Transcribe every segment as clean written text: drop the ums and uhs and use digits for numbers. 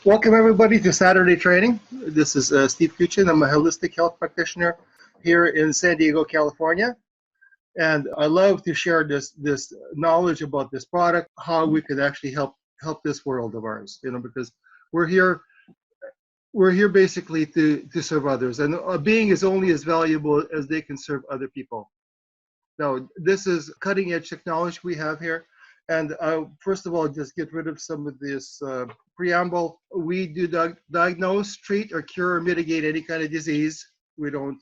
Welcome everybody to Saturday Training. This is Steve Koochin. I'm a holistic health practitioner here in San Diego, California. And I love to share this knowledge about this product, how we could actually help this world of ours, because we're here basically to serve others. And a being is only as valuable as they can serve other people. Now, this is cutting edge technology we have here. And first of all, just get rid of some of this preamble. We do diagnose, treat, or cure or mitigate any kind of disease. We don't,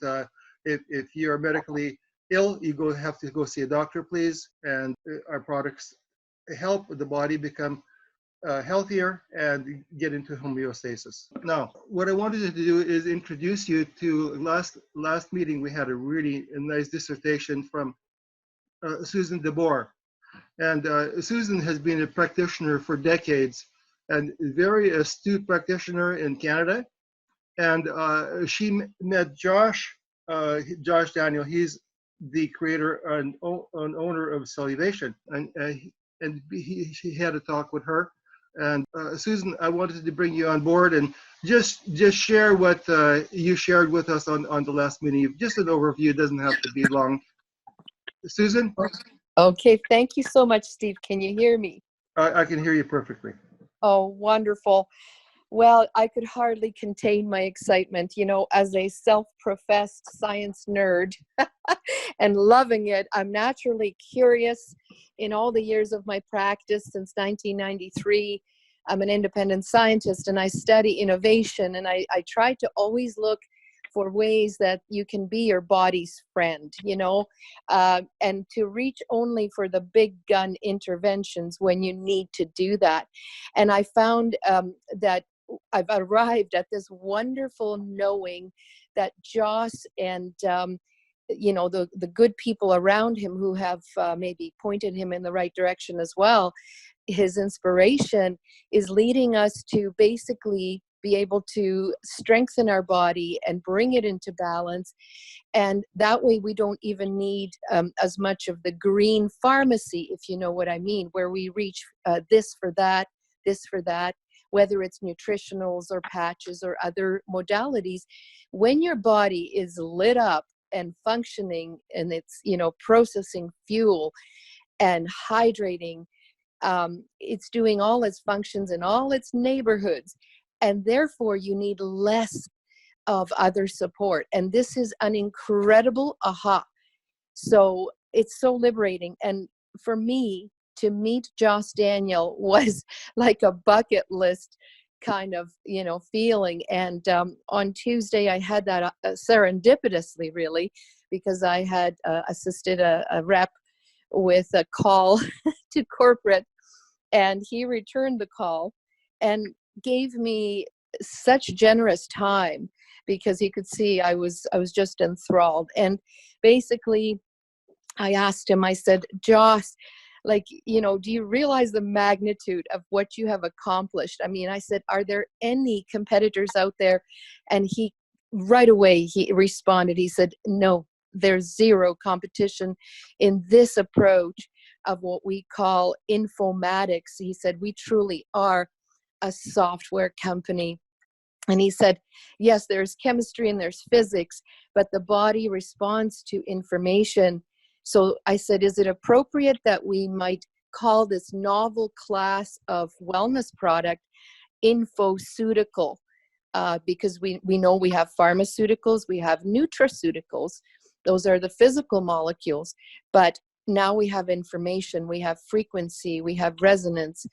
if you are medically ill, you have to go see a doctor, please. And our products help the body become healthier and get into homeostasis. Now, what I wanted to do is introduce you to last meeting. We had a really nice dissertation from Susan Boer. And Susan has been a practitioner for decades and a very astute practitioner in Canada. And she met Josh Daniel. He's the creator and owner of Celluvation. And he had a talk with her. And Susan, I wanted to bring you on board and just share what you shared with us on the last meeting. Just an overview, it doesn't have to be long. Susan? Okay, thank you so much, Steve. Can you hear me? I can hear you perfectly. Oh, wonderful. Well, I could hardly contain my excitement, as a self-professed science nerd and loving it. I'm naturally curious. In all the years of my practice since 1993, I'm an independent scientist and I study innovation, and I try to always look for ways that you can be your body's friend, and to reach only for the big gun interventions when you need to do that. And I found that I've arrived at this wonderful knowing that Joss and the good people around him who have maybe pointed him in the right direction as well, his inspiration is leading us to basically be able to strengthen our body and bring it into balance. And that way we don't even need as much of the green pharmacy, if you know what I mean, where we reach this for that, whether it's nutritionals or patches or other modalities. When your body is lit up and functioning and it's, processing fuel and hydrating, it's doing all its functions in all its neighborhoods. And therefore, you need less of other support. And this is an incredible aha. So it's so liberating. And for me, to meet Joss Daniel was like a bucket list kind of, feeling. And on Tuesday, I had that serendipitously, really, because I had assisted a rep with a call to corporate, and he returned the call and gave me such generous time because he could see I was just enthralled. And basically I asked him, I said, Joss, do you realize the magnitude of what you have accomplished? I mean, I said, are there any competitors out there? And he right away, he responded, he said, no, there's zero competition in this approach of what we call informatics. He said, we truly are a software company. And he said, yes, there's chemistry and there's physics, but the body responds to information. So I said, is it appropriate that we might call this novel class of wellness product infoceutical? Because we know we have pharmaceuticals, we have nutraceuticals. Those are the physical molecules. But now we have information, we have frequency, we have resonance.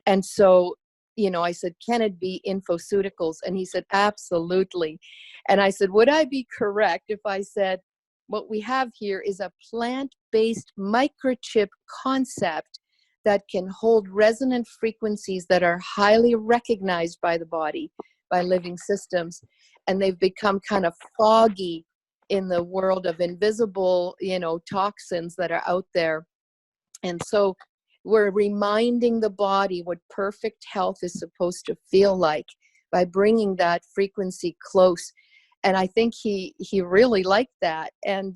And so, I said, can it be infoceuticals? And he said, absolutely. And I said, would I be correct if I said, what we have here is a plant-based microchip concept that can hold resonant frequencies that are highly recognized by the body, by living systems. And they've become kind of foggy in the world of invisible, toxins that are out there. And so we're reminding the body what perfect health is supposed to feel like by bringing that frequency close. And I think he really liked that. And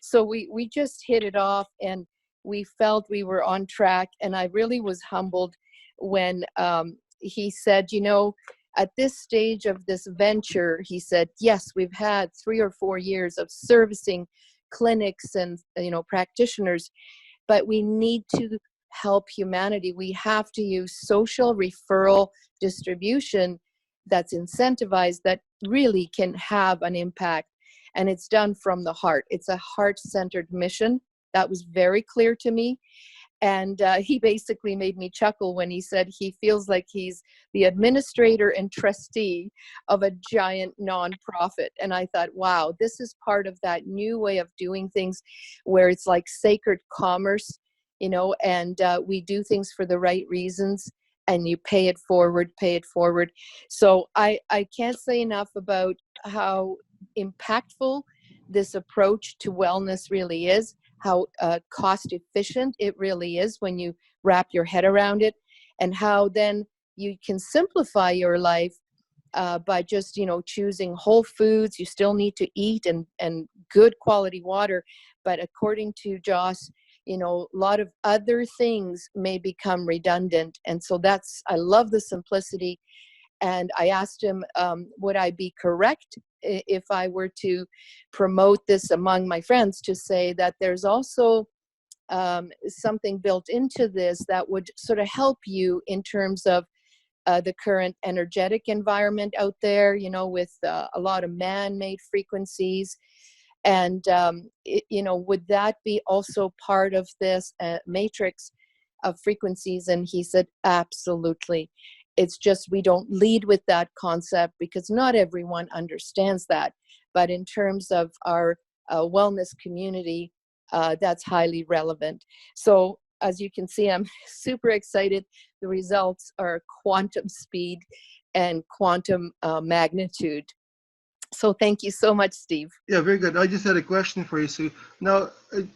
so we just hit it off, and we felt we were on track. And I really was humbled when he said, at this stage of this venture, he said, yes, we've had 3 or 4 years of servicing clinics and, practitioners, but we need to help humanity. We have to use social referral distribution that's incentivized, that really can have an impact. And it's done from the heart. It's a heart-centered mission. That was very clear to me. And he basically made me chuckle when he said he feels like he's the administrator and trustee of a giant nonprofit. And I thought, wow, this is part of that new way of doing things where it's like sacred commerce, and we do things for the right reasons, and you pay it forward. So I can't say enough about how impactful this approach to wellness really is, how cost efficient it really is when you wrap your head around it, and how then you can simplify your life by just, choosing whole foods. You still need to eat and good quality water, but according to Joss, a lot of other things may become redundant. And so I love the simplicity. And I asked him, would I be correct if I were to promote this among my friends, to say that there's also something built into this that would sort of help you in terms of the current energetic environment out there, with a lot of man-made frequencies. And, would that be also part of this matrix of frequencies? And he said, absolutely. It's just we don't lead with that concept because not everyone understands that. But in terms of our wellness community, that's highly relevant. So as you can see, I'm super excited. The results are quantum speed and quantum magnitude. So thank you so much, Steve. Yeah, very good. I just had a question for you, Sue. Now,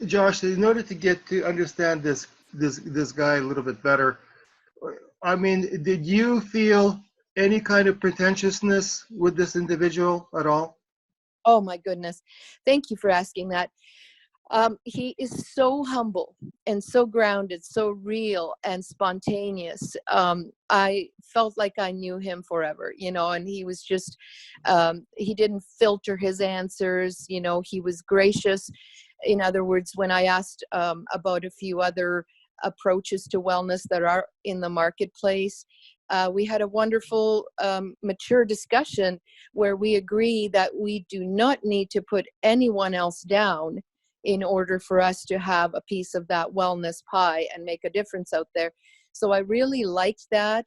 Josh, in order to get to understand this guy a little bit better, I mean, did you feel any kind of pretentiousness with this individual at all? Oh my goodness. Thank you for asking that. He is so humble and so grounded, so real and spontaneous. I felt like I knew him forever, and he was just, he didn't filter his answers, he was gracious. In other words, when I asked about a few other approaches to wellness that are in the marketplace, we had a wonderful, mature discussion where we agree that we do not need to put anyone else down in order for us to have a piece of that wellness pie and make a difference out there. So I really liked that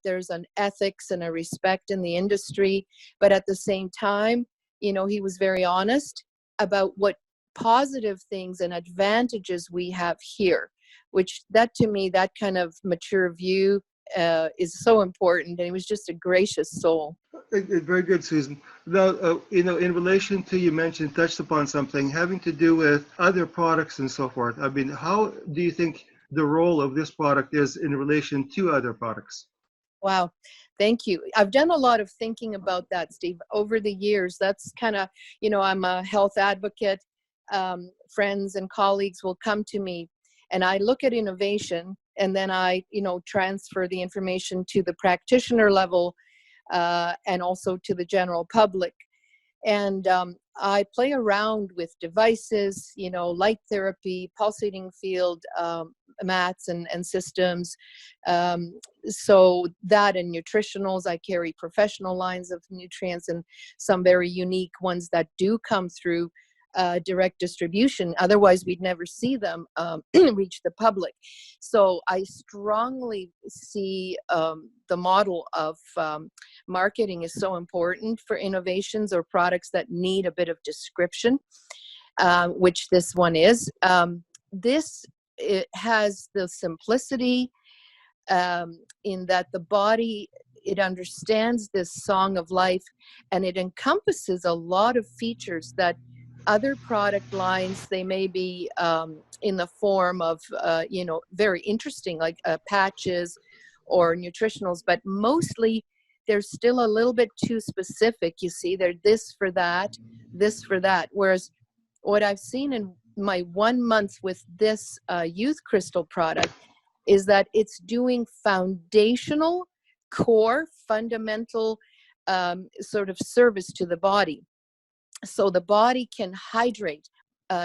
there's an ethics and a respect in the industry, but at the same time, he was very honest about what positive things and advantages we have here, which that to me, that kind of mature view is so important. And he was just a gracious soul. Very good, Susan. Now, in relation to, you touched upon something having to do with other products and so forth. I mean, how do you think the role of this product is in relation to other products? Wow. Thank you. I've done a lot of thinking about that, Steve, over the years. That's kind of, I'm a health advocate. Friends and colleagues will come to me and I look at innovation, and then I, transfer the information to the practitioner level and also to the general public. And I play around with devices, light therapy, pulsating field mats and systems. So that and nutritionals, I carry professional lines of nutrients and some very unique ones that do come through direct distribution. Otherwise, we'd never see them reach the public. So I strongly see the model of marketing is so important for innovations or products that need a bit of description, which this one is. It has the simplicity in that the body, it understands this song of life, and it encompasses a lot of features that other product lines, they may be in the form of, very interesting, like patches or nutritionals, but mostly they're still a little bit too specific. You see, they're this for that. Whereas what I've seen in my 1 month with this youth crystal product is that it's doing foundational core fundamental sort of service to the body. So the body can hydrate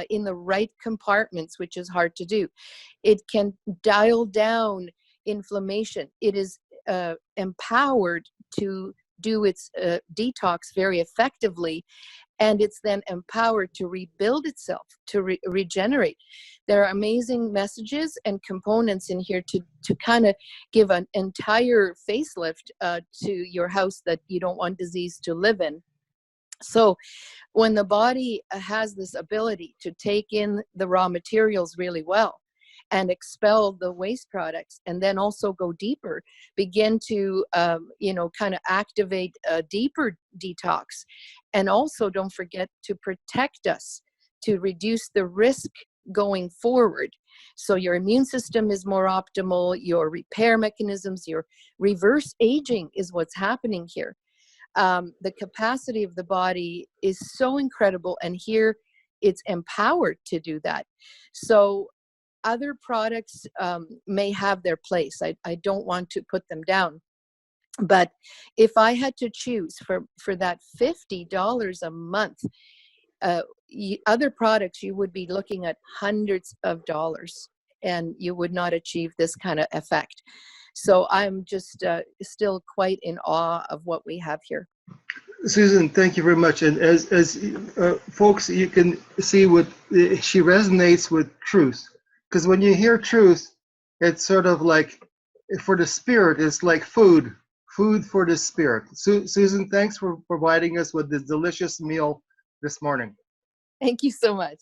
in the right compartments, which is hard to do. It can dial down inflammation. It is empowered to do its detox very effectively, and it's then empowered to rebuild itself, to regenerate. There are amazing messages and components in here to kind of give an entire facelift to your house that you don't want disease to live in. So when the body has this ability to take in the raw materials really well and expel the waste products, and then also go deeper, begin to, kind of activate a deeper detox. And also don't forget to protect us, to reduce the risk going forward. So your immune system is more optimal, your repair mechanisms, your reverse aging is what's happening here. The capacity of the body is so incredible, and here it's empowered to do that. So other products may have their place. I don't want to put them down. But if I had to choose for that $50 a month, other products, you would be looking at hundreds of dollars, and you would not achieve this kind of effect. So I'm just still quite in awe of what we have here. Susan, thank you very much. And as folks, you can see what she resonates with truth. Because when you hear truth, it's sort of like, for the spirit, it's like food for the spirit. Susan, thanks for providing us with this delicious meal this morning. Thank you so much.